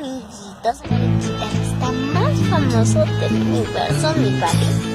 amiguitos, el guitarrista más famoso del universo, mi papi.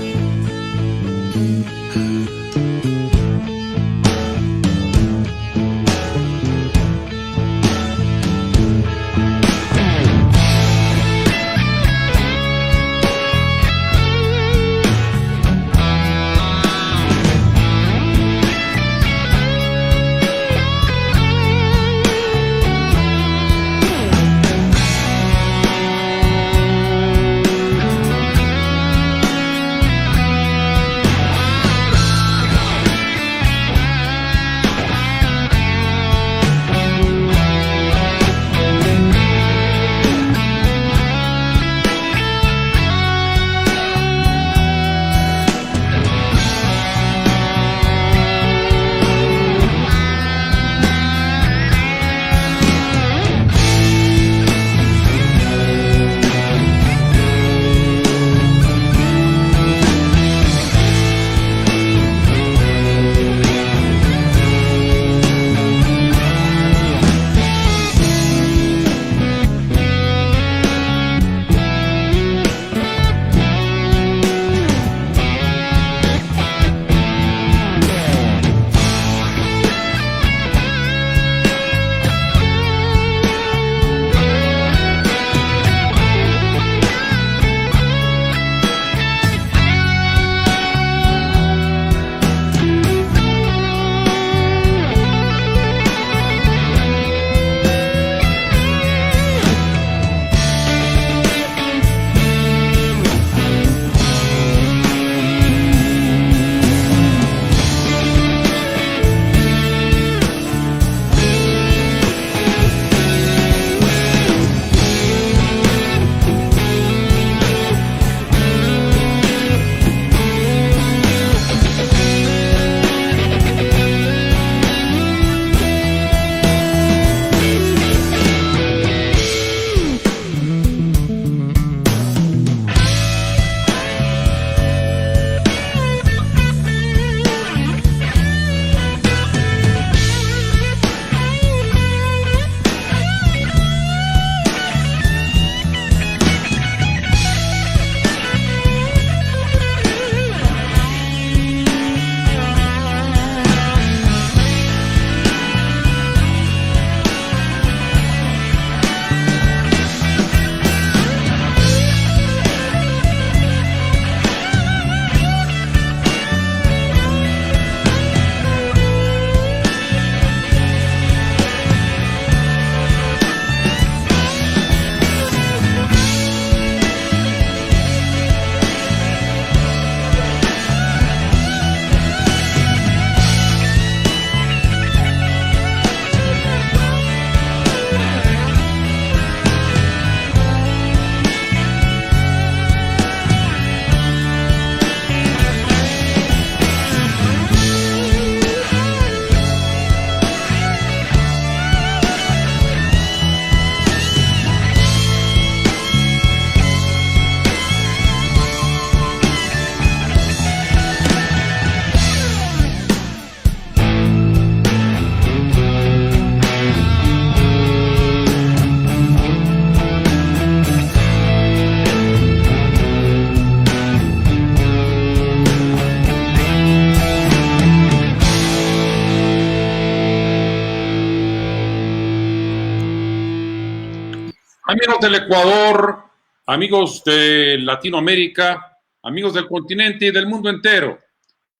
Amigos del Ecuador, amigos de Latinoamérica, amigos del continente y del mundo entero,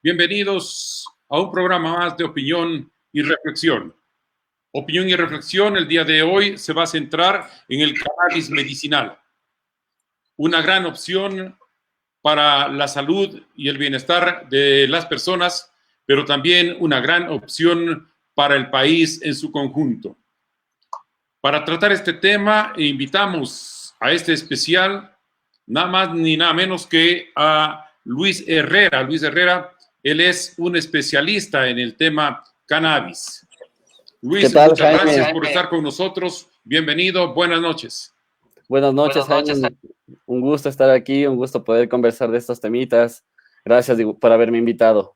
bienvenidos a un programa más de opinión y reflexión. Opinión y reflexión el día de hoy se va a centrar en el cannabis medicinal, una gran opción para la salud y el bienestar de las personas, pero también una gran opción para el país en su conjunto. Para tratar este tema, invitamos a este especial nada más ni nada menos que a Luis Herrera. Luis Herrera, él es un especialista en el tema cannabis. Luis, muchas gracias por estar con nosotros. Bienvenido, buenas noches. Buenas noches, Jaime. Un gusto estar aquí, un gusto poder conversar de estos temitas. Gracias por haberme invitado.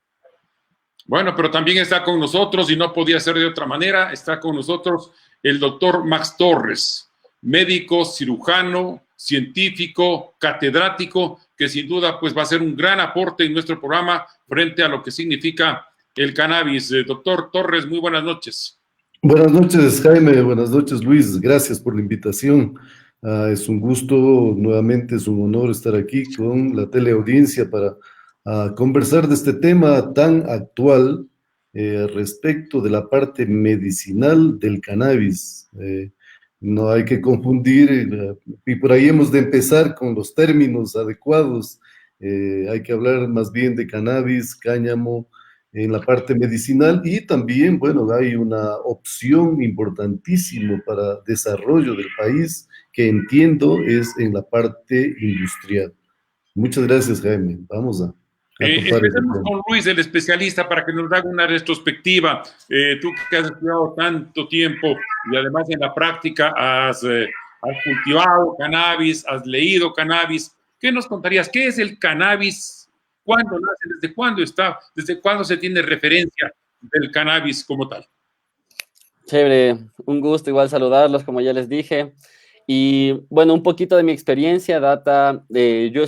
Bueno, pero también está con nosotros, y no podía ser de otra manera, está con nosotros el doctor Max Torres. médico, cirujano, científico, catedrático, que sin duda pues va a ser un gran aporte en nuestro programa frente a lo que significa el cannabis. Doctor Torres, muy buenas noches. Buenas noches, Jaime. Buenas noches, Luis. Gracias por la invitación. Es un gusto, nuevamente es un honor estar aquí con la teleaudiencia para conversar de este tema tan actual respecto de la parte medicinal del cannabis. No hay que confundir, y por ahí hemos de empezar con los términos adecuados. Hay que hablar más bien de cannabis, cáñamo, en la parte medicinal, y también, bueno, hay una opción importantísima para desarrollo del país que entiendo es en la parte industrial. Muchas gracias, Jaime. Vamos a empecemos con Luis, el especialista, para que nos haga una retrospectiva. Tú que has estudiado tanto tiempo y además en la práctica has cultivado cannabis, has leído cannabis. ¿Qué nos contarías? ¿Qué es el cannabis? ¿Cuándo nace? ¿Desde cuándo está? ¿Desde cuándo se tiene referencia del cannabis como tal? Chévere, un gusto igual saludarlos, como ya les dije. Y bueno, un poquito de mi experiencia data de, yo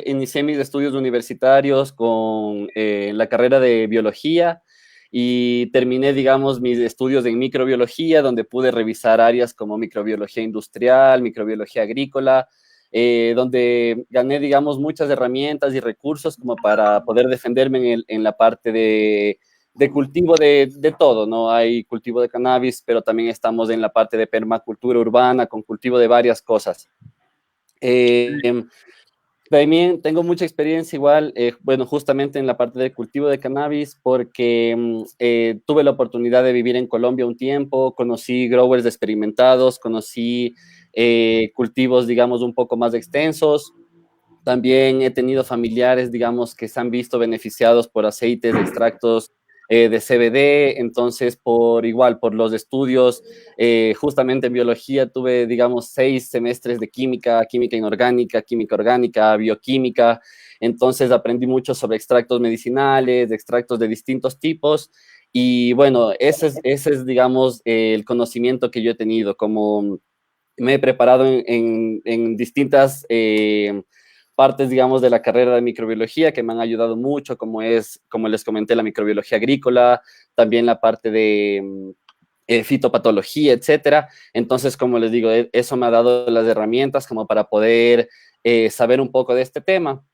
inicié mis estudios universitarios con la carrera de biología y terminé, digamos, mis estudios en microbiología, donde pude revisar áreas como microbiología industrial, microbiología agrícola, donde gané, digamos, muchas herramientas y recursos como para poder defenderme en la parte de cultivo de todo, ¿no? Hay cultivo de cannabis, pero también estamos en la parte de permacultura urbana, con cultivo de varias cosas. También tengo mucha experiencia igual, bueno, justamente en la parte de cultivo de cannabis, porque tuve la oportunidad de vivir en Colombia un tiempo, conocí growers experimentados, conocí cultivos, digamos, un poco más extensos. También he tenido familiares, digamos, que se han visto beneficiados por aceites, extractos de CBD, entonces por los estudios, justamente en biología tuve, digamos, 6 semestres de química inorgánica, química orgánica, bioquímica, entonces aprendí mucho sobre extractos medicinales, extractos de distintos tipos, y bueno, ese es digamos, el conocimiento que yo he tenido, como me he preparado en distintas partes, digamos, de la carrera de microbiología que me han ayudado mucho, como les comenté, la microbiología agrícola, también la parte de fitopatología, etcétera. Entonces, como les digo, eso me ha dado las herramientas como para poder saber un poco de este tema.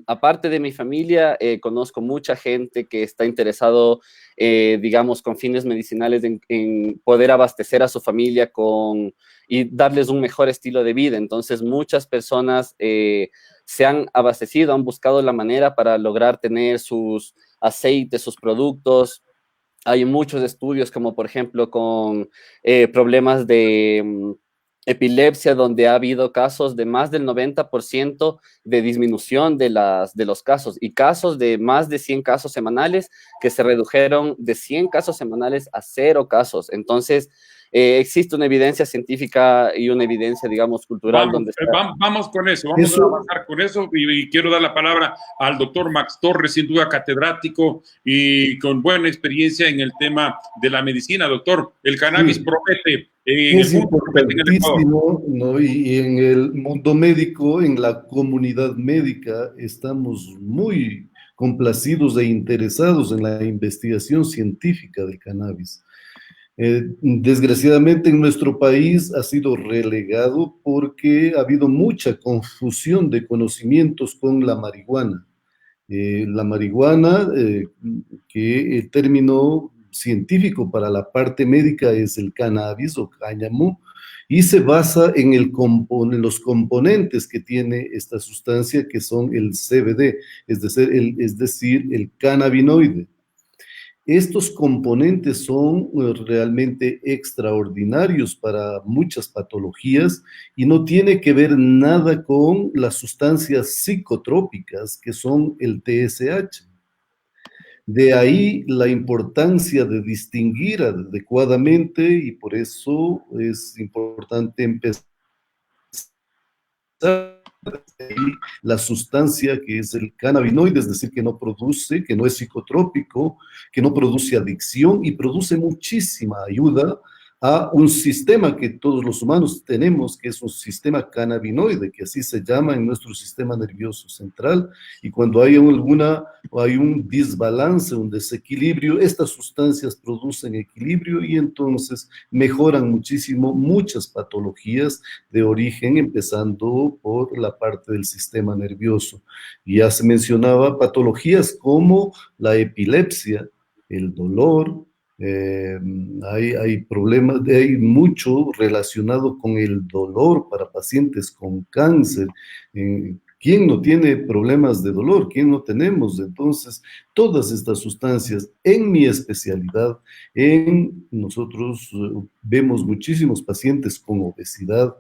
Aparte de mi familia, conozco mucha gente que está interesado, digamos, con fines medicinales en poder abastecer a su familia y darles un mejor estilo de vida. Entonces, muchas personas se han abastecido, han buscado la manera para lograr tener sus aceites, sus productos. Hay muchos estudios, como por ejemplo con problemas de epilepsia, donde ha habido casos de más del 90% de disminución de los casos, y casos de más de 100 casos semanales que se redujeron de 100 casos semanales a 0 casos. Entonces, existe una evidencia científica y una evidencia, digamos, cultural. Vamos con eso, vamos a avanzar con eso, y quiero dar la palabra al doctor Max Torres, sin duda catedrático y con buena experiencia en el tema de la medicina. Doctor, el cannabis promete. Es importantísimo, ¿no? Y en el mundo médico, en la comunidad médica, estamos muy complacidos e interesados en la investigación científica del cannabis. Desgraciadamente en nuestro país ha sido relegado porque ha habido mucha confusión de conocimientos con la marihuana. La marihuana, que el término científico para la parte médica es el cannabis o cáñamo, y se basa en los componentes que tiene esta sustancia, que son el CBD, es decir, el cannabinoide. Estos componentes son realmente extraordinarios para muchas patologías y no tiene que ver nada con las sustancias psicotrópicas, que son el TSH. De ahí la importancia de distinguir adecuadamente, y por eso es importante empezar la sustancia que es el cannabinoide, es decir, que no es psicotrópico, que no produce adicción y produce muchísima ayuda a un sistema que todos los humanos tenemos, que es un sistema cannabinoide, que así se llama en nuestro sistema nervioso central, y cuando hay un desbalance, un desequilibrio, estas sustancias producen equilibrio y entonces mejoran muchísimo muchas patologías de origen, empezando por la parte del sistema nervioso. Ya se mencionaba patologías como la epilepsia, el dolor. Hay problemas, hay mucho relacionado con el dolor para pacientes con cáncer. ¿Quién no tiene problemas de dolor? ¿Quién no tenemos? Entonces, todas estas sustancias, en mi especialidad, nosotros vemos muchísimos pacientes con obesidad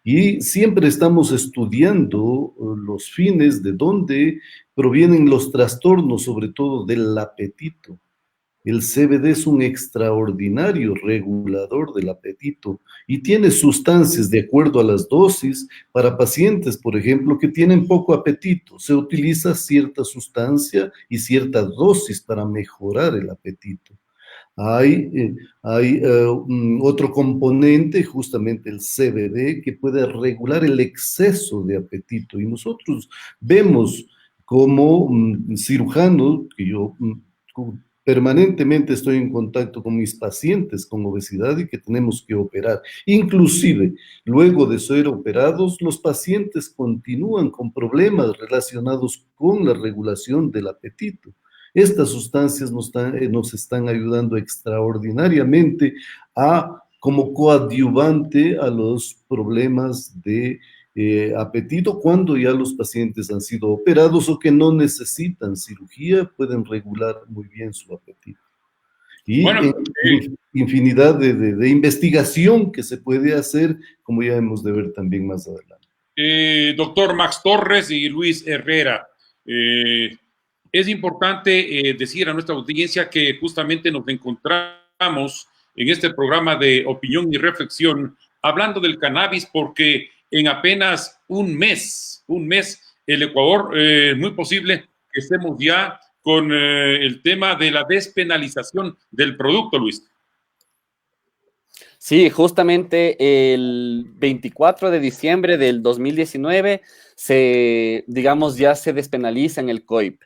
y siempre estamos estudiando los fines de dónde provienen los trastornos, sobre todo del apetito. El CBD es un extraordinario regulador del apetito y tiene sustancias de acuerdo a las dosis para pacientes, por ejemplo, que tienen poco apetito. Se utiliza cierta sustancia y cierta dosis para mejorar el apetito. Hay otro componente, justamente el CBD, que puede regular el exceso de apetito. Y nosotros vemos como cirujano, que yo permanentemente estoy en contacto con mis pacientes con obesidad y que tenemos que operar. Inclusive, luego de ser operados, los pacientes continúan con problemas relacionados con la regulación del apetito. Estas sustancias nos están ayudando extraordinariamente como coadyuvante a los problemas de apetito cuando ya los pacientes han sido operados o que no necesitan cirugía, pueden regular muy bien su apetito. Y Bueno, infinidad de investigación que se puede hacer, como ya hemos de ver también más adelante. Doctor Max Torres y Luis Herrera, es importante decir a nuestra audiencia que justamente nos encontramos en este programa de opinión y reflexión hablando del cannabis porque en apenas un mes, el Ecuador, muy posible que estemos ya con el tema de la despenalización del producto, Luis. Sí, justamente el 24 de diciembre del 2019 ya se despenaliza en el COIP.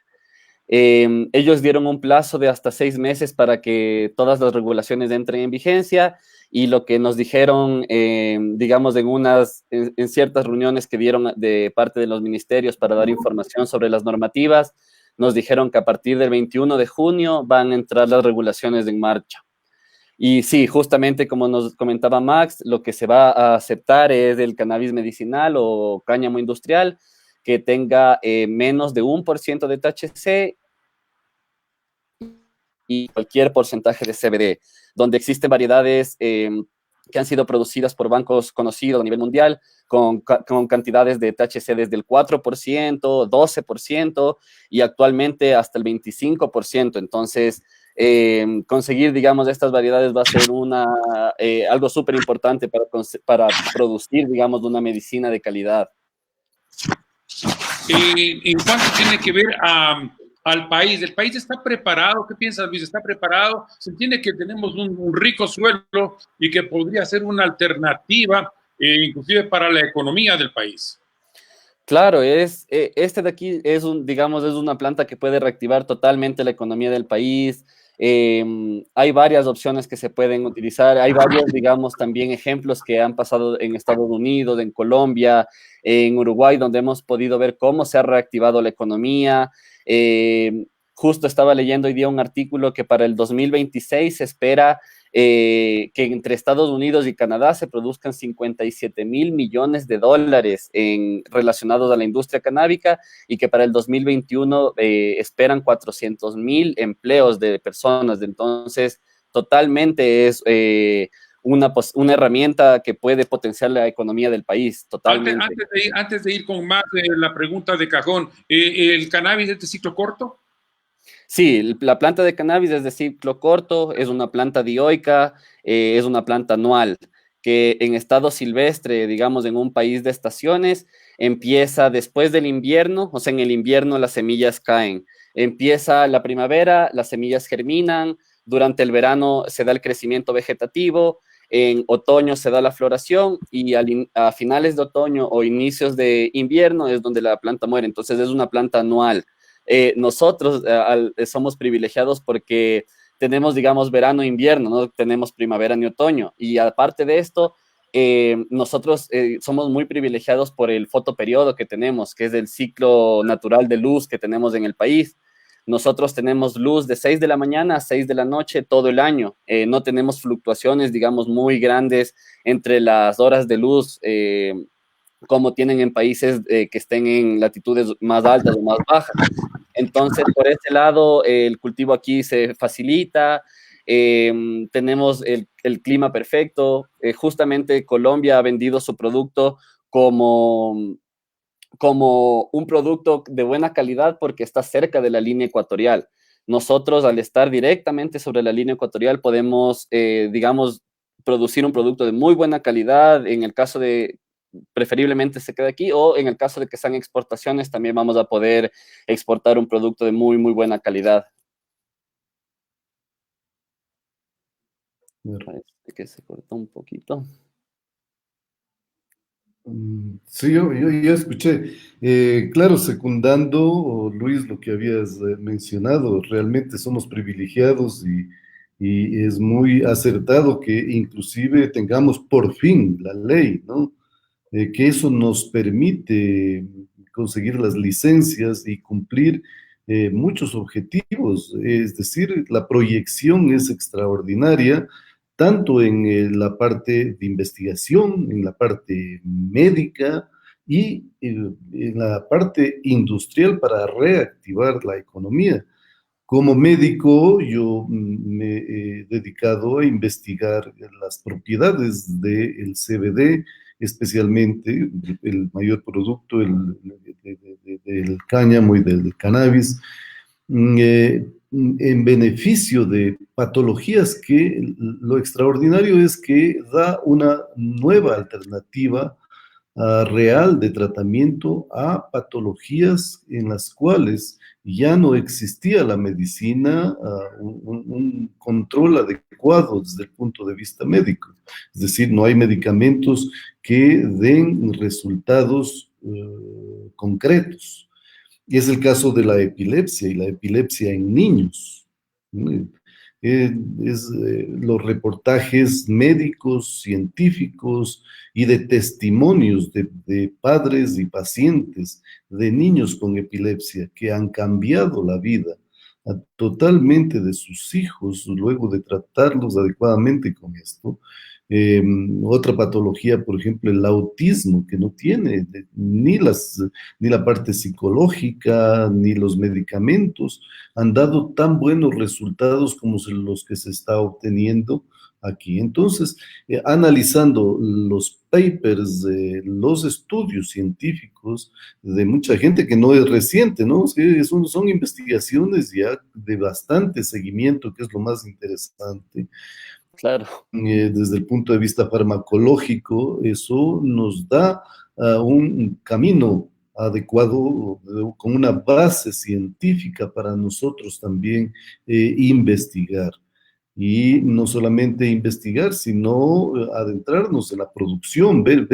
Ellos dieron un plazo de hasta 6 meses para que todas las regulaciones entren en vigencia y lo que nos dijeron, digamos, en ciertas reuniones que dieron de parte de los ministerios para dar información sobre las normativas, nos dijeron que a partir del 21 de junio van a entrar las regulaciones en marcha. Y sí, justamente como nos comentaba Max, lo que se va a aceptar es el cannabis medicinal o cáñamo industrial que tenga menos de 1% de THC y cualquier porcentaje de CBD, donde existen variedades que han sido producidas por bancos conocidos a nivel mundial con cantidades de THC desde el 4%, 12% y actualmente hasta el 25%. Entonces, conseguir, digamos, estas variedades va a ser algo súper importante para producir, digamos, una medicina de calidad. En cuanto tiene que ver al país, ¿el país está preparado? ¿Qué piensas, Luis? ¿Está preparado? Se entiende que tenemos un rico suelo y que podría ser una alternativa, inclusive para la economía del país. Claro, este de aquí es una planta que puede reactivar totalmente la economía del país. Hay varias opciones que se pueden utilizar. Hay varios, digamos, también ejemplos que han pasado en Estados Unidos, en Colombia, en Uruguay, donde hemos podido ver cómo se ha reactivado la economía. Justo estaba leyendo hoy día un artículo que para el 2026 se espera que entre Estados Unidos y Canadá se produzcan 57,000 millones de dólares relacionados a la industria canábica y que para el 2021 esperan 400,000 empleos de personas. Entonces, totalmente es una herramienta que puede potenciar la economía del país, totalmente. Antes de ir con más la pregunta de cajón, ¿el cannabis es de ciclo corto? Sí, la planta de cannabis es de ciclo corto, es una planta dioica, es una planta anual, que en estado silvestre, digamos, en un país de estaciones, empieza después del invierno, o sea, en el invierno las semillas caen. Empieza la primavera, las semillas germinan, durante el verano se da el crecimiento vegetativo, En otoño se da la floración y a finales de otoño o inicios de invierno es donde la planta muere. Entonces es una planta anual. Nosotros somos privilegiados porque tenemos, digamos, verano e invierno, no tenemos primavera ni otoño. Y aparte de esto, nosotros somos muy privilegiados por el fotoperiodo que tenemos, que es el ciclo natural de luz que tenemos en el país. Nosotros tenemos luz de 6 de la mañana a 6 de la noche todo el año. No tenemos fluctuaciones, digamos, muy grandes entre las horas de luz, como tienen en países que estén en latitudes más altas o más bajas. Entonces, por ese lado, el cultivo aquí se facilita, tenemos el clima perfecto. Justamente Colombia ha vendido su producto como, como un producto de buena calidad porque está cerca de la línea ecuatorial. Nosotros, al estar directamente sobre la línea ecuatorial, podemos, digamos, producir un producto de muy buena calidad. En el caso de, preferiblemente se quede aquí, o en el caso de que sean exportaciones, también vamos a poder exportar un producto de muy, muy buena calidad. Parece que se cortó un poquito. Sí, yo ya escuché. Claro, secundando, Luis, lo que habías mencionado, realmente somos privilegiados y es muy acertado que inclusive tengamos por fin la ley, ¿no? Que eso nos permite conseguir las licencias y cumplir muchos objetivos. Es decir, la proyección es extraordinaria, tanto en la parte de investigación, en la parte médica y en la parte industrial para reactivar la economía. Como médico, yo me he dedicado a investigar las propiedades del CBD, especialmente el mayor producto del cáñamo y del cannabis, en beneficio de patologías que lo extraordinario es que da una nueva alternativa real de tratamiento a patologías en las cuales ya no existía la medicina, un control adecuado desde el punto de vista médico. Es decir, no hay medicamentos que den resultados concretos. Y es el caso de la epilepsia y la epilepsia en niños. Los reportajes médicos, científicos y de testimonios de padres y pacientes de niños con epilepsia que han cambiado la vida totalmente de sus hijos luego de tratarlos adecuadamente con esto. Otra patología, por ejemplo, el autismo, que no tiene ni la parte psicológica, ni los medicamentos han dado tan buenos resultados como los que se está obteniendo aquí. Entonces, analizando los papers, los estudios científicos de mucha gente que no es reciente, ¿no? Son investigaciones ya de bastante seguimiento, que es lo más interesante. Claro. Desde el punto de vista farmacológico, eso nos da un camino adecuado, con una base científica para nosotros también investigar. Y no solamente investigar, sino adentrarnos en la producción, ver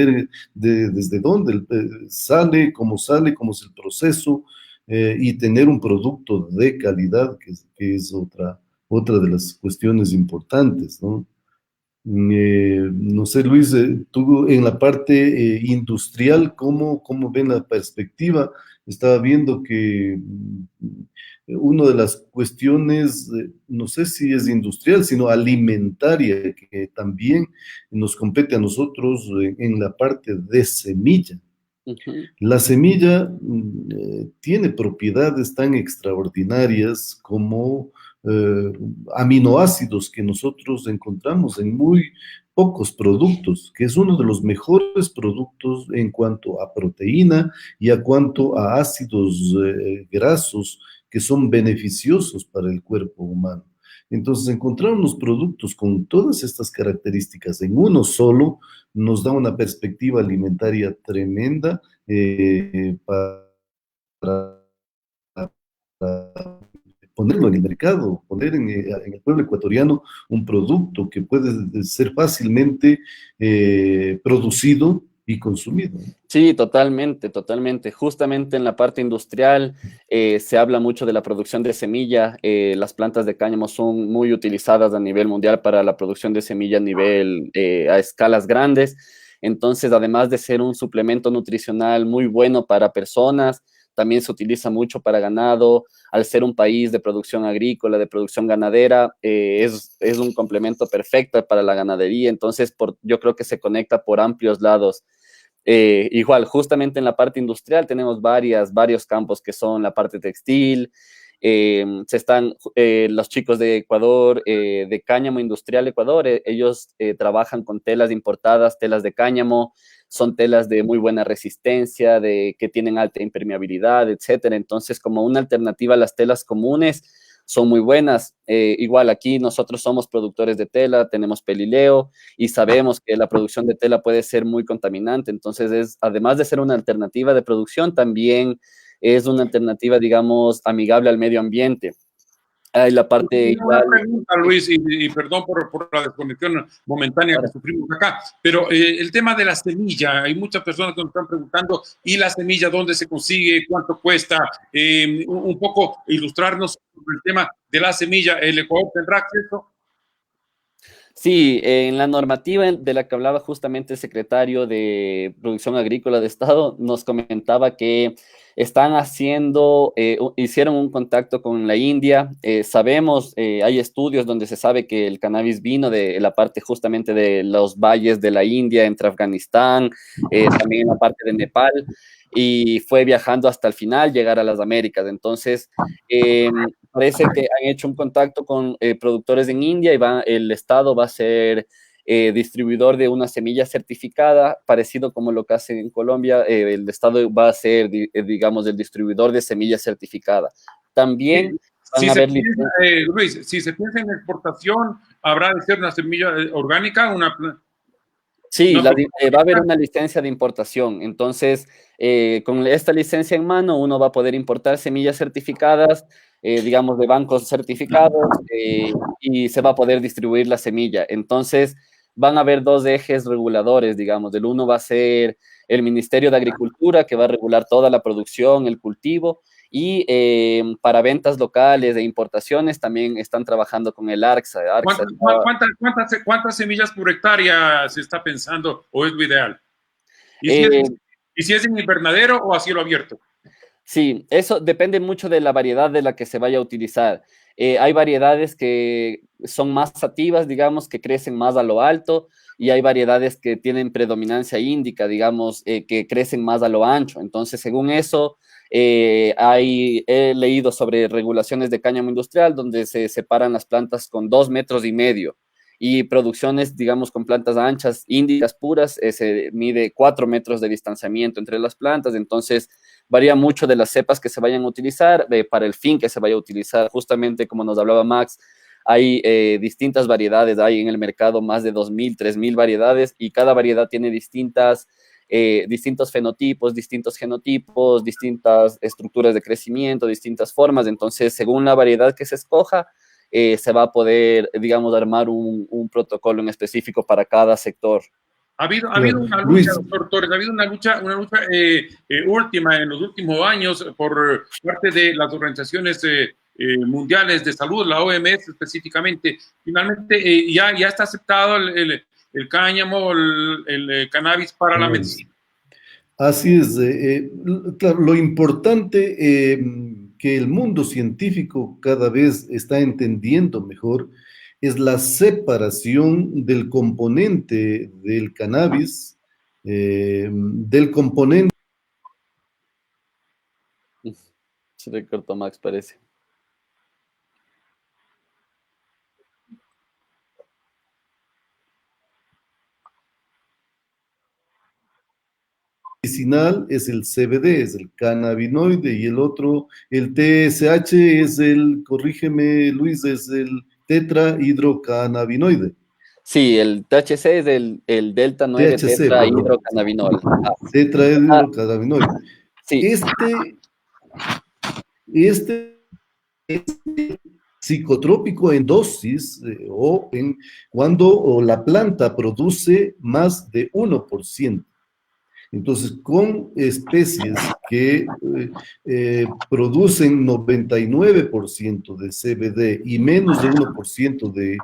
desde dónde sale, cómo es el proceso, y tener un producto de calidad, que es otra de las cuestiones importantes, ¿no? No sé, Luis, tú en la parte industrial, ¿cómo ven la perspectiva? Estaba viendo que una de las cuestiones, no sé si es industrial, sino alimentaria, que también nos compete a nosotros en la parte de semilla. La semilla tiene propiedades tan extraordinarias como aminoácidos que nosotros encontramos en muy pocos productos, que es uno de los mejores productos en cuanto a proteína y a cuanto a ácidos grasos que son beneficiosos para el cuerpo humano. Entonces, encontrar unos productos con todas estas características en uno solo nos da una perspectiva alimentaria tremenda para ponerlo en el mercado, poner en el pueblo ecuatoriano un producto que puede ser fácilmente producido y consumido. Sí, totalmente, totalmente. Justamente en la parte industrial se habla mucho de la producción de semilla. Las plantas de cáñamo son muy utilizadas a nivel mundial para la producción de semilla a nivel, a escalas grandes. Entonces, además de ser un suplemento nutricional muy bueno para personas, también se utiliza mucho para ganado. Al ser un país de producción agrícola, de producción ganadera, es un complemento perfecto para la ganadería. Entonces, yo creo que se conecta por amplios lados. Igual, justamente en la parte industrial tenemos varios campos que son la parte textil, los chicos de Ecuador, de Cáñamo Industrial Ecuador, ellos trabajan con telas importadas, telas de cáñamo, son telas de muy buena resistencia, que tienen alta impermeabilidad, etcétera. Entonces, como una alternativa a las telas comunes, son muy buenas. Igual aquí nosotros somos productores de tela, tenemos Pelileo y sabemos que la producción de tela puede ser muy contaminante. Entonces, además de ser una alternativa de producción, también es una alternativa, digamos, amigable al medio ambiente. Hay la parte Una igual. pregunta, Luis, y perdón por la desconexión momentánea que sufrimos acá, pero el tema de la semilla, hay muchas personas que nos están preguntando, ¿y la semilla dónde se consigue? ¿Cuánto cuesta? Un poco ilustrarnos sobre el tema de la semilla. ¿El Ecuador tendrá acceso? Sí, en la normativa de la que hablaba justamente el secretario de Producción Agrícola de Estado, nos comentaba que están hicieron un contacto con la India. Sabemos, hay estudios donde se sabe que el cannabis vino de la parte justamente de los valles de la India, entre Afganistán, también en la parte de Nepal, y fue viajando hasta el final, llegar a las Américas. Entonces, parece que han hecho un contacto con productores en India y el Estado va a ser distribuidor de una semilla certificada, parecido como lo que hace en Colombia. El Estado va a ser, digamos, el distribuidor de semilla certificada. También van a haber Luis, si se piensa en exportación, habrá de ser una semilla orgánica, Sí, va a haber una licencia de importación. Entonces, con esta licencia en mano, uno va a poder importar semillas certificadas, digamos, de bancos certificados, y se va a poder distribuir la semilla. Entonces, van a haber dos ejes reguladores, digamos. El uno va a ser el Ministerio de Agricultura, que va a regular toda la producción, el cultivo, y para ventas locales e importaciones también están trabajando con el ARCSA. ¿Cuántas semillas por hectárea se está pensando o es lo ideal? ¿Y si es en invernadero o a cielo abierto? Sí, eso depende mucho de la variedad de la que se vaya a utilizar. Hay variedades que son más sativas, digamos, que crecen más a lo alto, y hay variedades que tienen predominancia índica, digamos, que crecen más a lo ancho. Entonces, según eso, he leído sobre regulaciones de cáñamo industrial donde se separan las plantas con 2,5 metros, y producciones, digamos, con plantas anchas, índicas puras, se mide 4 metros de distanciamiento entre las plantas. Entonces, varía mucho de las cepas que se vayan a utilizar, para el fin que se vaya a utilizar. Justamente como nos hablaba Max, hay distintas variedades, hay en el mercado más de 2,000, 3,000 variedades, y cada variedad tiene distintos fenotipos, distintos genotipos, distintas estructuras de crecimiento, distintas formas. Entonces, según la variedad que se escoja, se va a poder, digamos, armar un protocolo en específico para cada sector. Ha habido una lucha, doctor Torres, ha habido una lucha última en los últimos años por parte de las organizaciones mundiales de salud, la OMS específicamente. Finalmente ya está aceptado el cáñamo, el cannabis para la medicina. Así es. Claro, lo importante que el mundo científico cada vez está entendiendo mejor es la separación del componente del cannabis, del componente. Se le cortó Max, parece. Medicinal es el CBD, es el cannabinoide, y el otro, el TSH, es corrígeme Luis, es el tetrahidrocannabinoide. Sí, el THC es el delta 9 tetrahidrocannabinol. Tetrahidrocannabinoide. Sí. Este psicotrópico en dosis cuando la planta produce más de 1%. Entonces, con especies que producen 99% de CBD y menos de 1% de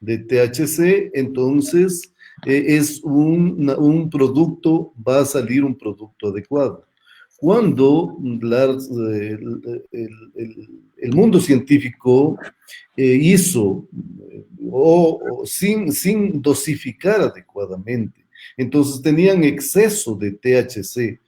THC, entonces es un producto, va a salir un producto adecuado. Cuando el mundo científico hizo sin dosificar adecuadamente, entonces tenían exceso de THC.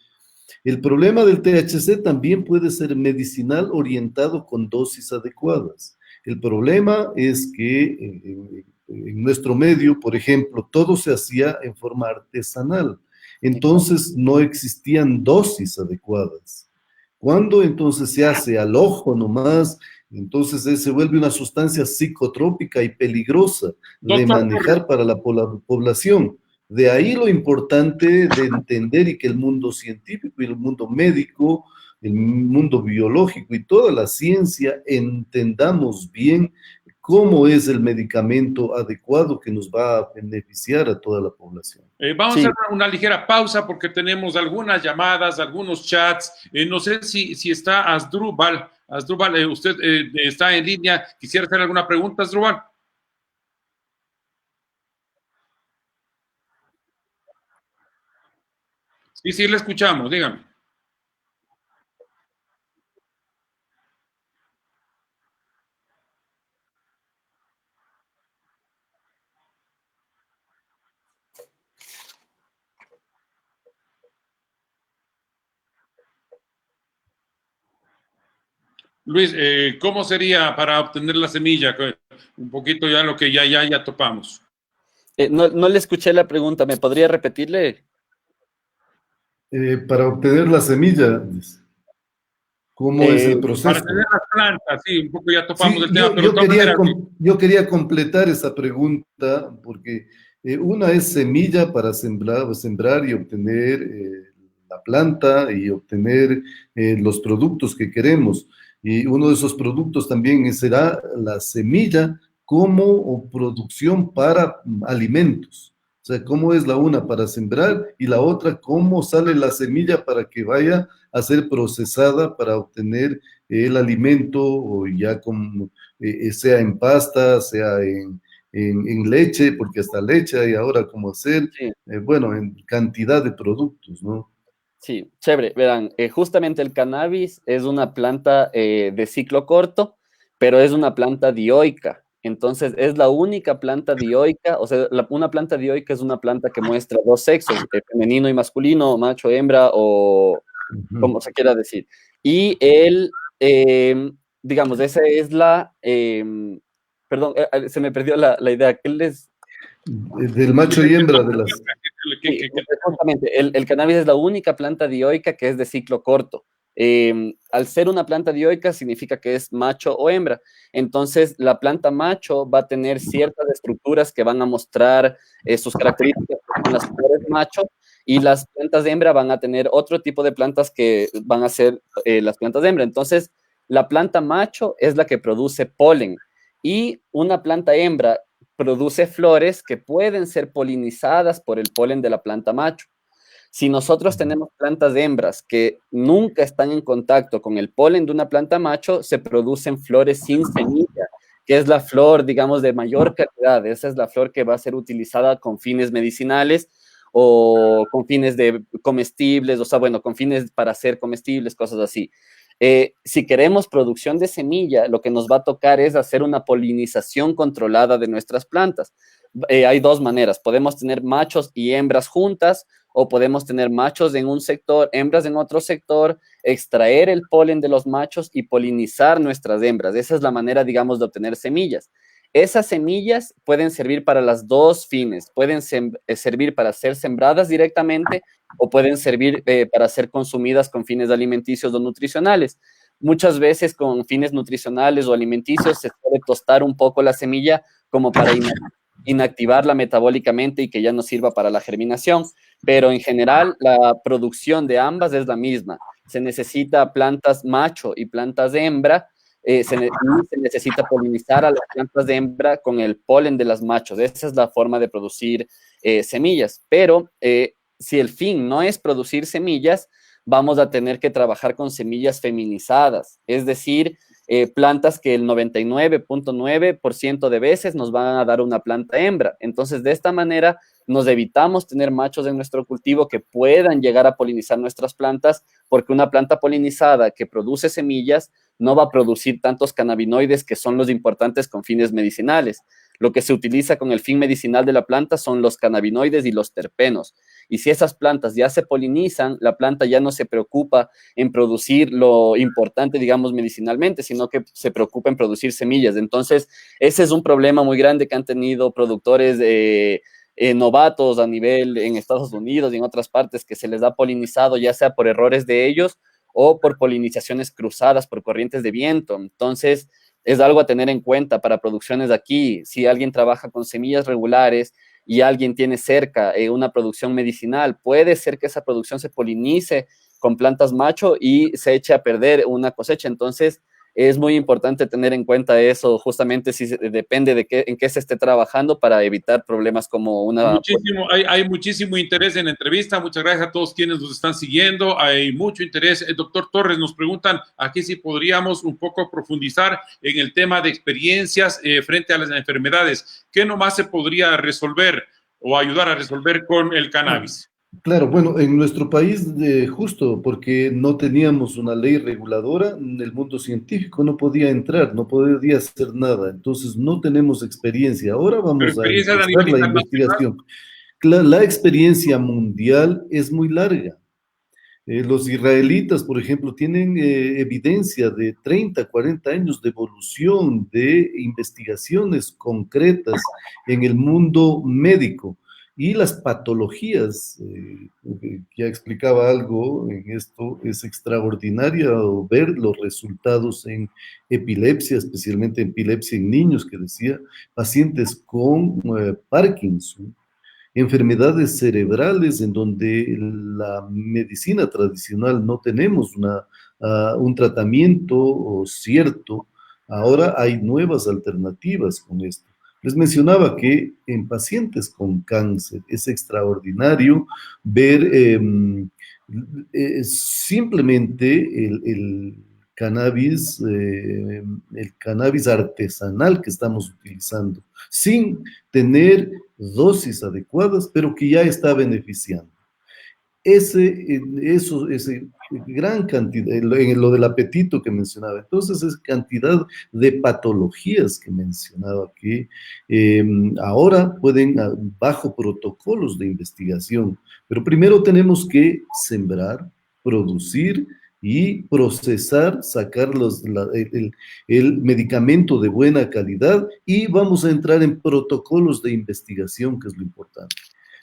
El problema del THC también puede ser medicinal orientado con dosis adecuadas. El problema es que en nuestro medio, por ejemplo, todo se hacía en forma artesanal. Entonces no existían dosis adecuadas. Cuando entonces se hace al ojo nomás, entonces se vuelve una sustancia psicotrópica y peligrosa de manejar para la población. De ahí lo importante de entender y que el mundo científico y el mundo médico, el mundo biológico y toda la ciencia entendamos bien cómo es el medicamento adecuado que nos va a beneficiar a toda la población. Vamos a hacer una ligera pausa porque tenemos algunas llamadas, algunos chats. No sé si está Asdrúbal. Asdrúbal, usted está en línea. ¿Quisiera hacer alguna pregunta, Asdrúbal? Sí, le escuchamos, dígame. Luis, ¿cómo sería para obtener la semilla? Un poquito ya lo que ya topamos. No le escuché la pregunta, ¿me podría repetirle? Para obtener la semilla, ¿cómo es el proceso? Para tener las plantas, sí, un poco ya topamos el tema, pero yo quería completar esa pregunta porque una es semilla para sembrar y obtener la planta y obtener los productos que queremos. Y uno de esos productos también será la semilla como producción para alimentos. O sea, cómo es la una para sembrar y la otra, cómo sale la semilla para que vaya a ser procesada para obtener el alimento, o ya como, sea en pasta, sea en leche, porque hasta leche hay ahora como hacer, Sí. Bueno, en cantidad de productos, ¿no? Sí, chévere. Verán, justamente el cannabis es una planta de ciclo corto, pero es una planta dioica. Entonces, es la única planta dioica, o sea, una planta dioica es una planta que muestra dos sexos, femenino y masculino, macho, hembra, o como se quiera decir. Y digamos, esa es perdón, se me perdió la idea. ¿Qué les...? Del macho y hembra de las... Sí, justamente, el cannabis es la única planta dioica que es de ciclo corto. Al ser una planta dioica significa que es macho o hembra. Entonces, la planta macho va a tener ciertas estructuras que van a mostrar sus características con las flores macho, y las plantas de hembra van a tener otro tipo de plantas que van a ser las plantas de hembra. Entonces, la planta macho es la que produce polen, y una planta hembra produce flores que pueden ser polinizadas por el polen de la planta macho. Si nosotros tenemos plantas de hembras que nunca están en contacto con el polen de una planta macho, se producen flores sin semilla, que es la flor, digamos, de mayor calidad. Esa es la flor que va a ser utilizada con fines medicinales o con fines de comestibles, o sea, bueno, con fines para hacer comestibles, cosas así. Si queremos producción de semilla, lo que nos va a tocar es hacer una polinización controlada de nuestras plantas. Hay dos maneras: podemos tener machos y hembras juntas, o podemos tener machos en un sector, hembras en otro sector, extraer el polen de los machos y polinizar nuestras hembras. Esa es la manera, digamos, de obtener semillas. Esas semillas pueden servir para los dos fines. Pueden servir para ser sembradas directamente, o pueden servir para ser consumidas con fines alimenticios o nutricionales. Muchas veces con fines nutricionales o alimenticios se puede tostar un poco la semilla como para inactivarla metabólicamente y que ya no sirva para la germinación, pero en general la producción de ambas es la misma. se necesita plantas macho y plantas hembra, y se necesita polinizar a las plantas de hembra con el polen de las machos. Esa es la forma de producir semillas. Pero si el fin no es producir semillas, vamos a tener que trabajar con semillas feminizadas, es decir, plantas que el 99.9% de veces nos van a dar una planta hembra. Entonces, de esta manera, nos evitamos tener machos en nuestro cultivo que puedan llegar a polinizar nuestras plantas, porque una planta polinizada que produce semillas no va a producir tantos cannabinoides que son los importantes con fines medicinales. Lo que se utiliza con el fin medicinal de la planta son los cannabinoides y los terpenos. Y si esas plantas ya se polinizan, la planta ya no se preocupa en producir lo importante, digamos, medicinalmente, sino que se preocupa en producir semillas. Entonces, ese es un problema muy grande que han tenido productores novatos a nivel en Estados Unidos y en otras partes, que se les ha polinizado, ya sea por errores de ellos o por polinizaciones cruzadas, por corrientes de viento. Entonces, es algo a tener en cuenta para producciones de aquí. Si alguien trabaja con semillas regulares y alguien tiene cerca una producción medicinal, puede ser que esa producción se polinice con plantas macho y se eche a perder una cosecha. Entonces, es muy importante tener en cuenta eso, justamente si depende de en qué se esté trabajando, para evitar problemas como una... Hay muchísimo interés en la entrevista. Muchas gracias a todos quienes nos están siguiendo. Hay mucho interés. El doctor Torres, nos preguntan aquí si podríamos un poco profundizar en el tema de experiencias frente a las enfermedades. ¿Qué nomás se podría resolver o ayudar a resolver con el cannabis? Claro, bueno, en nuestro país, justo porque no teníamos una ley reguladora, el mundo científico no podía entrar, no podía hacer nada, entonces no tenemos experiencia. Ahora vamos a Experiencias a empezar nivel la internacional. investigación. La experiencia mundial es muy larga. Los israelitas, por ejemplo, tienen evidencia de 30, 40 años de evolución, de investigaciones concretas en el mundo médico. Y las patologías, ya explicaba algo en esto, es extraordinario ver los resultados en epilepsia, especialmente epilepsia en niños, que decía, pacientes con Parkinson, enfermedades cerebrales en donde la medicina tradicional no tenemos un tratamiento cierto. Ahora hay nuevas alternativas con esto. Les mencionaba que en pacientes con cáncer es extraordinario ver simplemente el cannabis artesanal que estamos utilizando, sin tener dosis adecuadas, pero que ya está beneficiando. Ese gran cantidad, en lo del apetito que mencionaba, entonces es cantidad de patologías que mencionaba que ahora pueden, bajo protocolos de investigación, pero primero tenemos que sembrar, producir y procesar, sacar el medicamento de buena calidad, y vamos a entrar en protocolos de investigación, que es lo importante.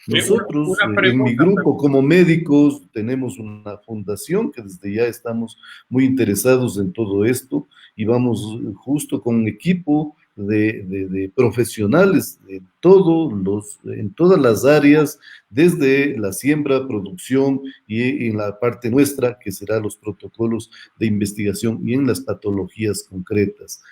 Nosotros, en mi grupo, como médicos, tenemos una fundación que desde ya estamos muy interesados en todo esto, y vamos justo con un equipo de profesionales en todas las áreas, desde la siembra, producción y en la parte nuestra, que será los protocolos de investigación y en las patologías concretas.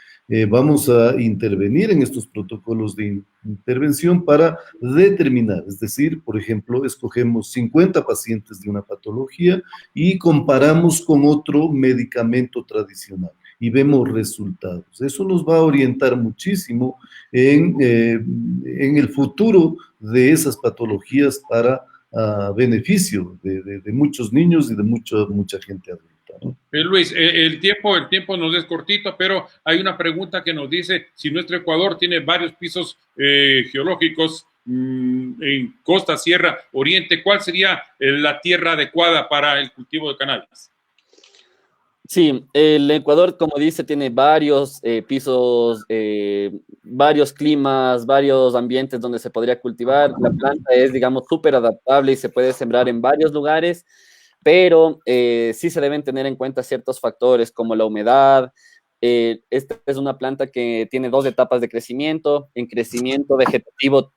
Vamos a intervenir en estos protocolos de intervención para determinar, es decir, por ejemplo, escogemos 50 pacientes de una patología y comparamos con otro medicamento tradicional y vemos resultados. Eso nos va a orientar muchísimo en el futuro de esas patologías para beneficio de muchos niños y de mucha gente adulta, ¿no? Luis, el tiempo nos es cortito, pero hay una pregunta que nos dice si nuestro Ecuador tiene varios pisos geológicos en costa, sierra, oriente, ¿cuál sería la tierra adecuada para el cultivo de cannabis? Sí, el Ecuador, como dice, tiene varios pisos, varios climas, varios ambientes donde se podría cultivar. La planta es, digamos, súper adaptable y se puede sembrar en varios lugares, pero sí se deben tener en cuenta ciertos factores como la humedad. Esta es una planta que tiene 2 etapas de crecimiento. En crecimiento vegetativo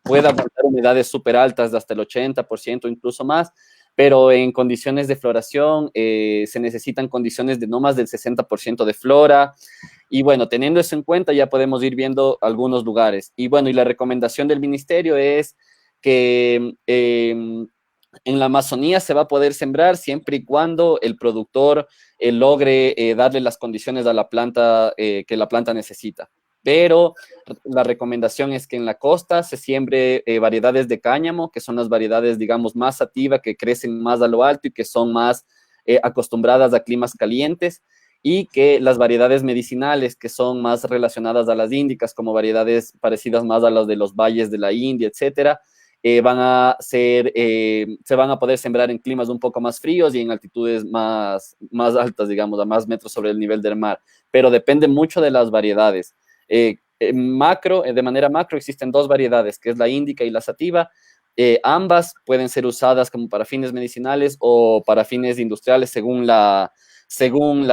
puede aguantar humedades súper altas de hasta el 80%, incluso más, pero en condiciones de floración se necesitan condiciones de no más del 60% de flora. Y bueno, teniendo eso en cuenta, ya podemos ir viendo algunos lugares. Y bueno, y la recomendación del ministerio es que en la Amazonía se va a poder sembrar siempre y cuando el productor logre darle las condiciones a la planta que la planta necesita. Pero la recomendación es que en la costa se siembre variedades de cáñamo, que son las variedades, digamos, más sativa, que crecen más a lo alto y que son más acostumbradas a climas calientes, y que las variedades medicinales, que son más relacionadas a las índicas, como variedades parecidas más a las de los valles de la India, etcétera, se van a poder sembrar en climas un poco más fríos y en altitudes más altas, digamos, a más metros sobre el nivel del mar, pero depende mucho de las variedades. De manera macro existen dos variedades, que es la índica y la sativa. Ambas pueden ser usadas como para fines medicinales o para fines industriales según la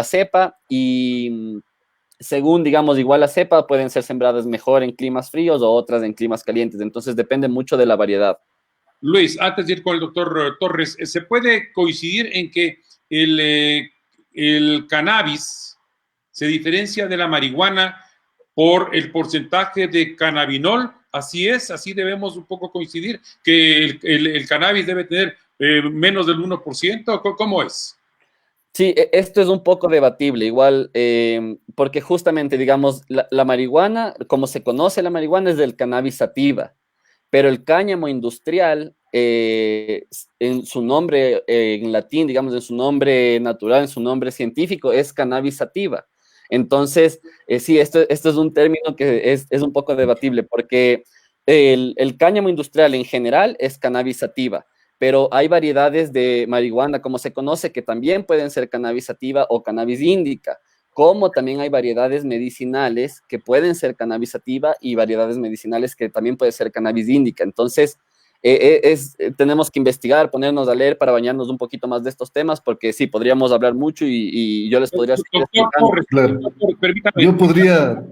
cepa, y según, digamos, igual la cepa, pueden ser sembradas mejor en climas fríos o otras en climas calientes. Entonces depende mucho de la variedad. Luis, antes de ir con el doctor Torres, ¿se puede coincidir en que el cannabis se diferencia de la marihuana por el porcentaje de cannabinol? Así es, así debemos un poco coincidir, que el cannabis debe tener menos del 1%. ¿Cómo es? Sí, esto es un poco debatible, igual, porque justamente, digamos, la marihuana, como se conoce la marihuana, es del cannabis sativa, pero el cáñamo industrial, en su nombre en latín, digamos, en su nombre natural, en su nombre científico, es cannabis sativa. Entonces, sí, esto es un término que es un poco debatible, porque el cáñamo industrial en general es cannabis sativa, pero hay variedades de marihuana, como se conoce, que también pueden ser cannabis sativa o cannabis índica, como también hay variedades medicinales que pueden ser cannabis sativa y variedades medicinales que también pueden ser cannabis índica. Entonces, tenemos que investigar, ponernos a leer para bañarnos un poquito más de estos temas, porque sí, podríamos hablar mucho y yo les podría seguir explicando. Claro. Permítame. Yo podría,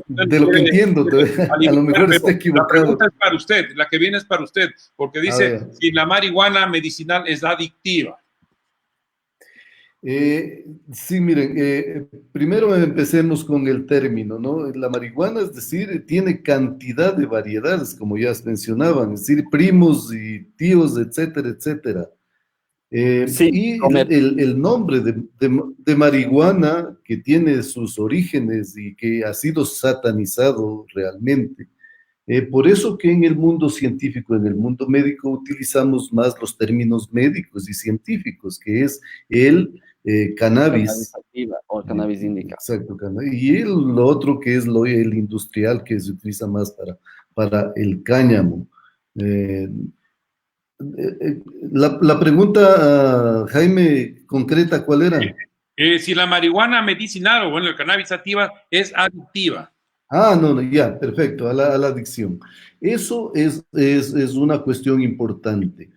de lo que entiendo, a lo mejor está equivocado. La pregunta es para usted, la que viene es para usted, porque dice si la marihuana medicinal es adictiva. Sí, miren, primero empecemos con el término, ¿no? La marihuana, es decir, tiene cantidad de variedades, como ya mencionaban, es decir, primos y tíos, etcétera, etcétera. Sí, y el nombre de marihuana, que tiene sus orígenes y que ha sido satanizado realmente. Por eso que en el mundo científico, en el mundo médico, utilizamos más los términos médicos y científicos, que es el cannabis. Sativa o cannabis índica. Exacto, y lo otro que es el industrial, que se utiliza más para el cáñamo. La pregunta, Jaime, concreta, ¿cuál era? Si la marihuana medicinal o, bueno, el cannabis sativa es adictiva. No, ya, perfecto, a la adicción. Eso es una cuestión importante.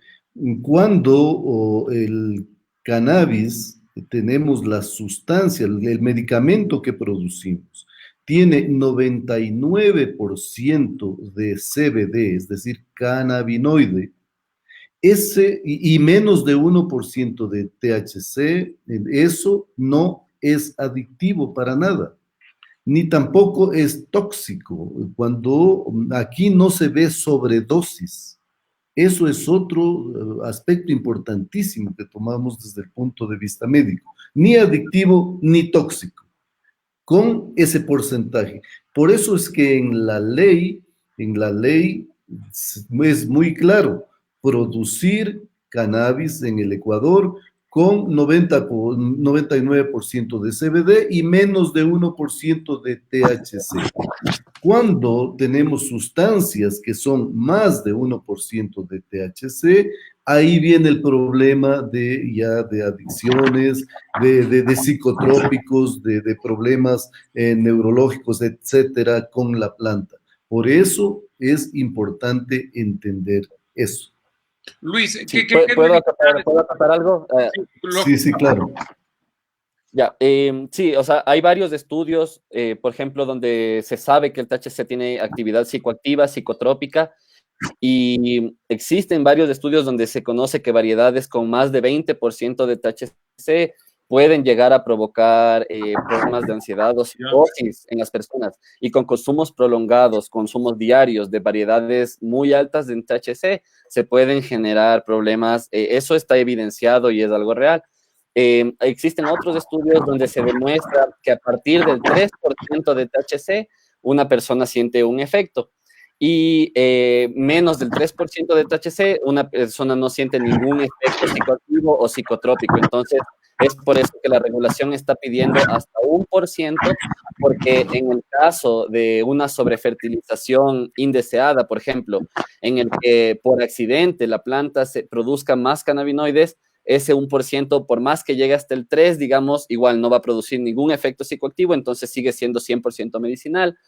Cuando el cannabis, tenemos la sustancia, el medicamento que producimos, tiene 99% de CBD, es decir, cannabinoide, y menos de 1% de THC, eso no es adictivo para nada, ni tampoco es tóxico, cuando aquí no se ve sobredosis. Eso es otro aspecto importantísimo que tomamos desde el punto de vista médico, ni adictivo ni tóxico, con ese porcentaje. Por eso es que en la ley es muy claro: producir cannabis en el Ecuador con 99% de CBD y menos de 1% de THC. Cuando tenemos sustancias que son más de 1% de THC, ahí viene el problema de adicciones, de psicotrópicos, de problemas neurológicos, etcétera, con la planta. Por eso es importante entender eso. Luis, ¿puedo acotar algo? Sí, claro. Ya, sí, o sea, hay varios estudios, por ejemplo, donde se sabe que el THC tiene actividad psicoactiva, psicotrópica, Y existen varios estudios donde se conoce que variedades con más de 20% de THC pueden llegar a provocar problemas de ansiedad o psicosis en las personas. Y con consumos prolongados, consumos diarios de variedades muy altas de THC, se pueden generar problemas. Eso está evidenciado y es algo real. Existen otros estudios donde se demuestra que a partir del 3% de THC, una persona siente un efecto. Y menos del 3% de THC, una persona no siente ningún efecto psicoactivo o psicotrópico. Entonces, es por eso que la regulación está pidiendo hasta 1%, porque en el caso de una sobrefertilización indeseada, por ejemplo, en el que por accidente la planta se produzca más cannabinoides, ese 1%, por más que llegue hasta el 3%, digamos, igual no va a producir ningún efecto psicoactivo, entonces sigue siendo 100% medicinal.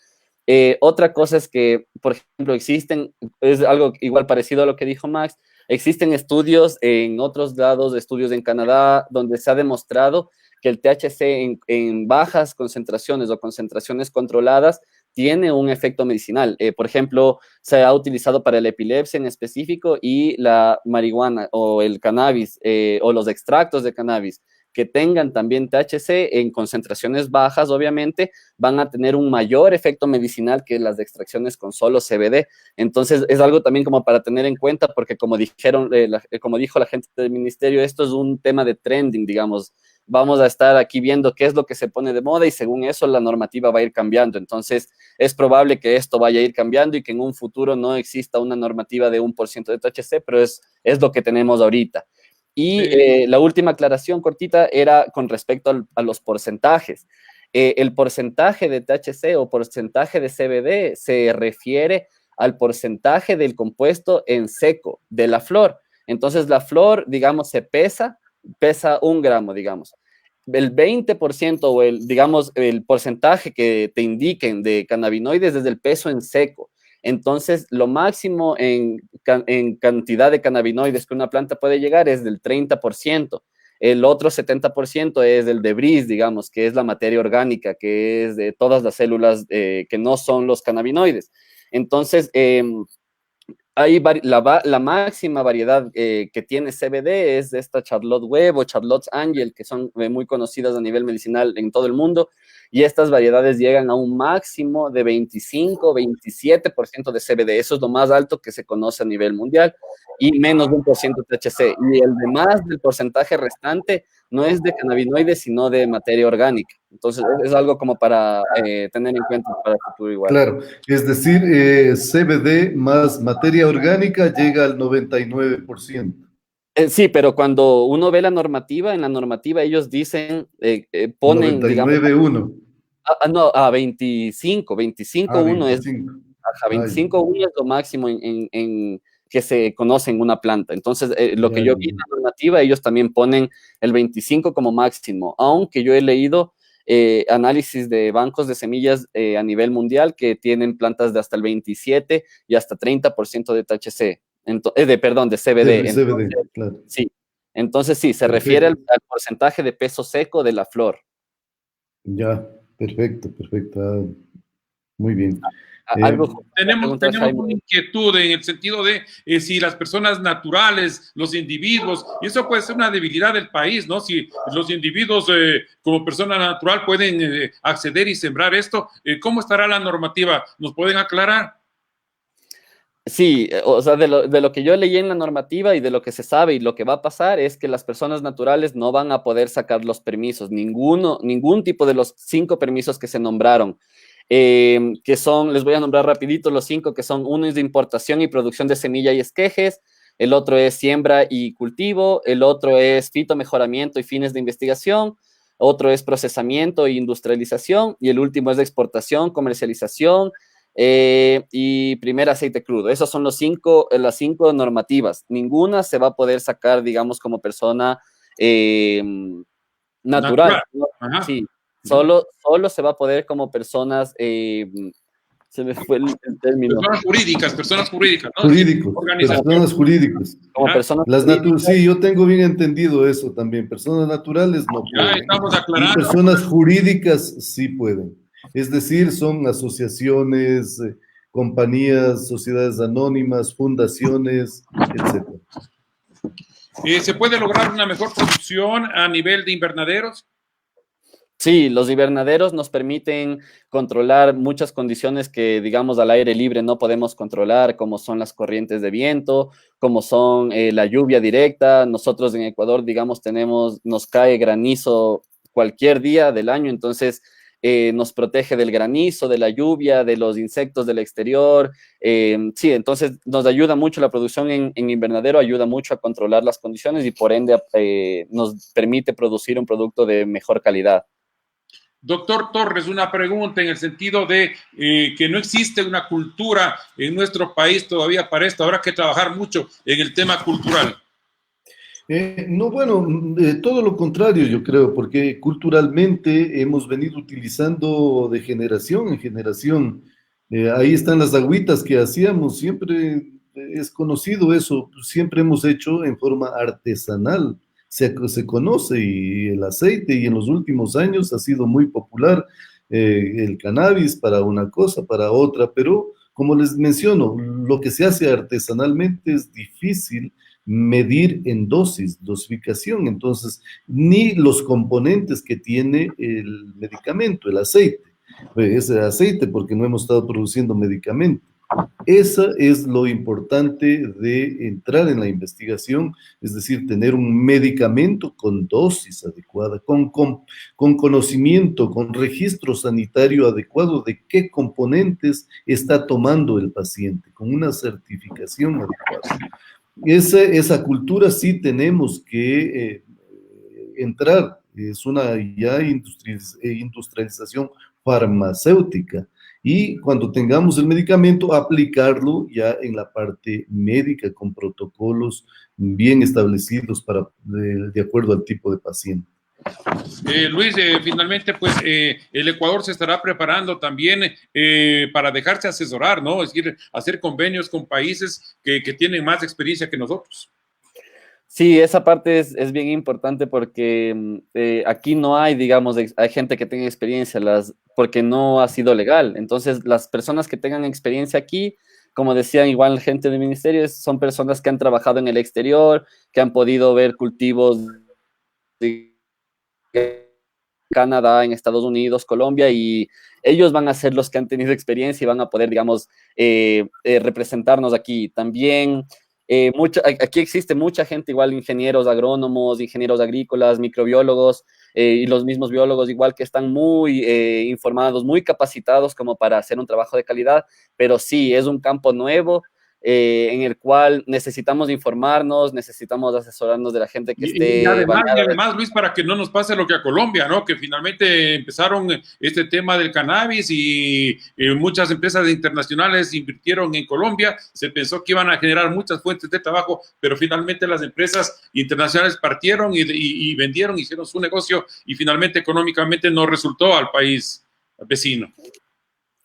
Otra cosa es que, por ejemplo, es algo igual parecido a lo que dijo Max, existen estudios en otros lados, estudios en Canadá, donde se ha demostrado que el THC en bajas concentraciones o concentraciones controladas tiene un efecto medicinal. Por ejemplo, se ha utilizado para la epilepsia en específico y la marihuana o el cannabis o los extractos de cannabis que tengan también THC en concentraciones bajas, obviamente, van a tener un mayor efecto medicinal que las de extracciones con solo CBD. Entonces, es algo también como para tener en cuenta, porque como dijo la gente del ministerio, esto es un tema de trending, digamos. Vamos a estar aquí viendo qué es lo que se pone de moda y según eso la normativa va a ir cambiando. Entonces, es probable que esto vaya a ir cambiando y que en un futuro no exista una normativa de 1% de THC, pero es lo que tenemos ahorita. Y la última aclaración cortita era con respecto a los porcentajes. El porcentaje de THC o porcentaje de CBD se refiere al porcentaje del compuesto en seco de la flor. Entonces, la flor, digamos, pesa 1 gramo, digamos. El 20% o el porcentaje que te indiquen de cannabinoides es el peso en seco. Entonces, lo máximo en cantidad de cannabinoides que una planta puede llegar es del 30%. El otro 70% es el debris, digamos, que es la materia orgánica, que es de todas las células que no son los cannabinoides. Entonces, hay la máxima variedad que tiene CBD es de esta Charlotte Web o Charlotte's Angel, que son muy conocidas a nivel medicinal en todo el mundo, y estas variedades llegan a un máximo de 25-27% de CBD. Eso es lo más alto que se conoce a nivel mundial, y menos de 1% de THC. Y el demás del porcentaje restante no es de cannabinoides, sino de materia orgánica. Entonces, es algo como para tener en cuenta para el futuro igual. Claro, es decir, CBD más materia orgánica llega al 99%. Sí, pero cuando uno ve la normativa, en la normativa ellos dicen, ponen, 99.1. No, a 25, 25.1 es, 25.1 es lo máximo en que se conoce en una planta. Entonces, lo que yo vi en la normativa, ellos también ponen el 25 como máximo, aunque yo he leído análisis de bancos de semillas a nivel mundial que tienen plantas de hasta el 27 y hasta 30% de THC. De CBD. CBD, claro. Sí, entonces sí, se refiere al porcentaje de peso seco de la flor. Ya, perfecto. Muy bien. Tenemos una inquietud en el sentido de si las personas naturales, los individuos, y eso puede ser una debilidad del país, ¿no? Si los individuos como persona natural pueden acceder y sembrar esto, ¿cómo estará la normativa? ¿Nos pueden aclarar? Sí, o sea, de lo que yo leí en la normativa y de lo que se sabe y lo que va a pasar es que las personas naturales no van a poder sacar los permisos, ningún tipo de los 5 permisos que se nombraron, que son, les voy a nombrar rapidito los 5, que son: uno es de importación y producción de semilla y esquejes, el otro es siembra y cultivo, el otro es fitomejoramiento y fines de investigación, otro es procesamiento e industrialización, y el último es de exportación, comercialización, y primer aceite crudo. Esas son las 5 normativas. Ninguna se va a poder sacar, digamos, como persona natural. ¿No? Sí, solo se va a poder como personas, se me fue el término. Personas jurídicas, ¿no? Personas jurídicas. Como personas sí, yo tengo bien entendido eso también. Personas naturales no pueden. Ya estamos aclarando. Y personas jurídicas sí pueden. Es decir, son asociaciones, compañías, sociedades anónimas, fundaciones, etcétera. ¿Se puede lograr una mejor producción a nivel de invernaderos? Sí, los invernaderos nos permiten controlar muchas condiciones que, digamos, al aire libre no podemos controlar, como son las corrientes de viento, como son la lluvia directa. Nosotros en Ecuador, digamos, nos cae granizo cualquier día del año, entonces nos protege del granizo, de la lluvia, de los insectos del exterior. Sí, entonces nos ayuda mucho la producción en invernadero, ayuda mucho a controlar las condiciones y por ende nos permite producir un producto de mejor calidad. Doctor Torres, una pregunta en el sentido de que no existe una cultura en nuestro país todavía para esto. Habrá que trabajar mucho en el tema cultural. No, bueno, todo lo contrario, yo creo, porque culturalmente hemos venido utilizando de generación en generación. Ahí están las agüitas que hacíamos, siempre es conocido eso, siempre hemos hecho en forma artesanal. Se conoce y el aceite, y en los últimos años ha sido muy popular el cannabis para una cosa, para otra, pero como les menciono, lo que se hace artesanalmente es difícil medir en dosificación, entonces, ni los componentes que tiene el medicamento, el aceite, ese aceite porque no hemos estado produciendo medicamento. Esa es lo importante de entrar en la investigación, es decir, tener un medicamento con dosis adecuada, con conocimiento, con registro sanitario adecuado de qué componentes está tomando el paciente, con una certificación adecuada. Esa cultura sí tenemos que entrar, es una ya industrialización farmacéutica, y cuando tengamos el medicamento, aplicarlo ya en la parte médica con protocolos bien establecidos de acuerdo al tipo de paciente. Luis, finalmente, pues el Ecuador se estará preparando también para dejarse asesorar, ¿no? Es decir, hacer convenios con países que tienen más experiencia que nosotros. Sí, esa parte es bien importante porque aquí no hay, digamos, hay gente que tenga experiencia, porque no ha sido legal. Entonces, las personas que tengan experiencia aquí, como decían igual gente del ministerio, son personas que han trabajado en el exterior, que han podido ver cultivos de Canadá, en Estados Unidos, Colombia, y ellos van a ser los que han tenido experiencia y van a poder, digamos, representarnos aquí. También aquí existe mucha gente, igual ingenieros agrónomos, ingenieros agrícolas, microbiólogos y los mismos biólogos igual, que están muy informados, muy capacitados como para hacer un trabajo de calidad, pero sí, es un campo nuevo en el cual necesitamos informarnos, necesitamos asesorarnos de la gente que esté... Y además, Luis, para que no nos pase lo que a Colombia, ¿no? Que finalmente empezaron este tema del cannabis y muchas empresas internacionales invirtieron en Colombia, se pensó que iban a generar muchas fuentes de trabajo, pero finalmente las empresas internacionales partieron y vendieron, hicieron su negocio y finalmente económicamente no resultó al país vecino.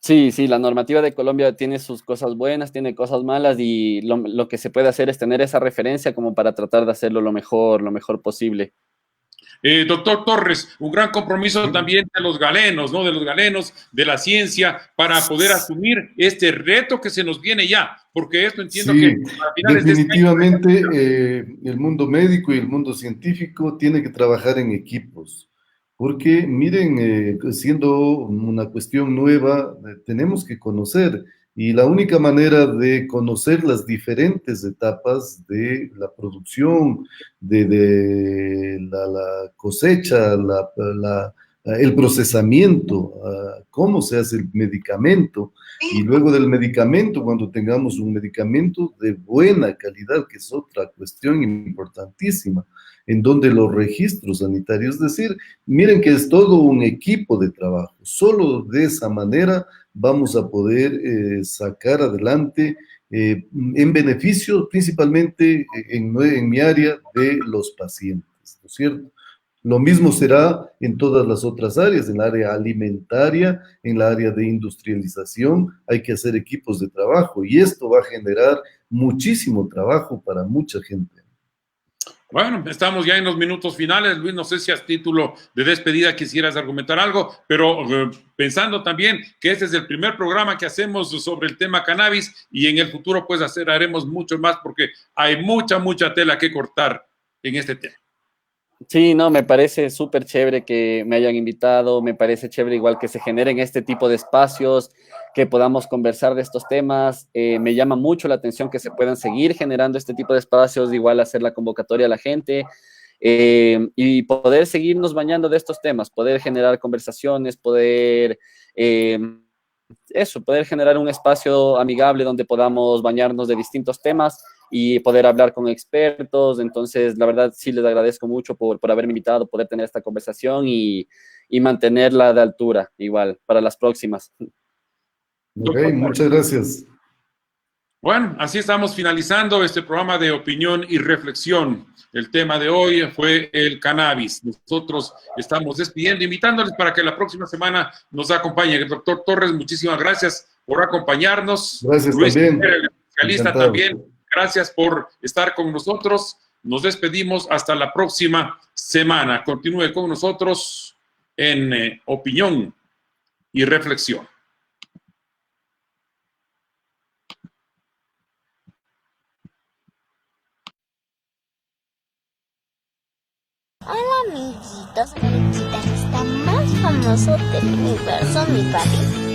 Sí, sí, la normativa de Colombia tiene sus cosas buenas, tiene cosas malas, y lo que se puede hacer es tener esa referencia como para tratar de hacerlo lo mejor posible. Doctor Torres, un gran compromiso también de los galenos, ¿no? De los galenos, de la ciencia, para poder asumir este reto que se nos viene ya, porque esto entiendo que a finales definitivamente de este año, el mundo médico y el mundo científico tiene que trabajar en equipos. Porque, miren, siendo una cuestión nueva, tenemos que conocer, y la única manera de conocer las diferentes etapas de la producción, de la cosecha, el procesamiento, cómo se hace el medicamento, y luego del medicamento, cuando tengamos un medicamento de buena calidad, que es otra cuestión importantísima, en donde los registros sanitarios, es decir, miren que es todo un equipo de trabajo. Solo de esa manera vamos a poder sacar adelante en beneficio principalmente en mi área de los pacientes, ¿no es cierto? Lo mismo será en todas las otras áreas, en el área alimentaria, en la área de industrialización, hay que hacer equipos de trabajo, y esto va a generar muchísimo trabajo para mucha gente. Bueno, estamos ya en los minutos finales. Luis, no sé si a título de despedida quisieras argumentar algo, pero pensando también que este es el primer programa que hacemos sobre el tema cannabis y en el futuro pues haremos mucho más porque hay mucha tela que cortar en este tema. Sí, no, me parece súper chévere que me hayan invitado, me parece chévere igual que se generen este tipo de espacios, que podamos conversar de estos temas. Me llama mucho la atención que se puedan seguir generando este tipo de espacios, igual hacer la convocatoria a la gente y poder seguirnos bañando de estos temas, poder generar conversaciones, poder generar un espacio amigable donde podamos bañarnos de distintos temas y poder hablar con expertos. Entonces, la verdad, sí les agradezco mucho por haberme invitado, poder tener esta conversación y mantenerla de altura, igual, para las próximas. Ok, muchas gracias. Bueno, así estamos finalizando este programa de opinión y reflexión. El tema de hoy fue el cannabis. Nosotros estamos despidiendo, invitándoles para que la próxima semana nos acompañe. El doctor Torres, muchísimas gracias por acompañarnos. Gracias Luis, también. El especialista Encantado. también. Gracias por estar con nosotros. Nos despedimos hasta la próxima semana. Continúe con nosotros en opinión y reflexión. Hola amiguitos, el guitarrista más famoso del universo, mi papi.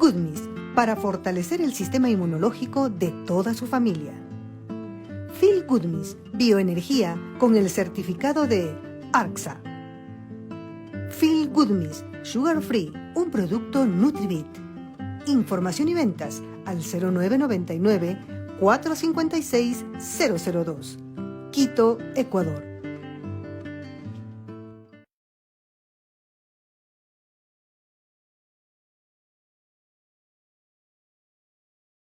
Goodmist, para fortalecer el sistema inmunológico de toda su familia. Feel Goodmist, bioenergía con el certificado de ARCSA. Feel Goodmist, sugar free, un producto Nutribit. Información y ventas al 0999 456 002. Quito, Ecuador.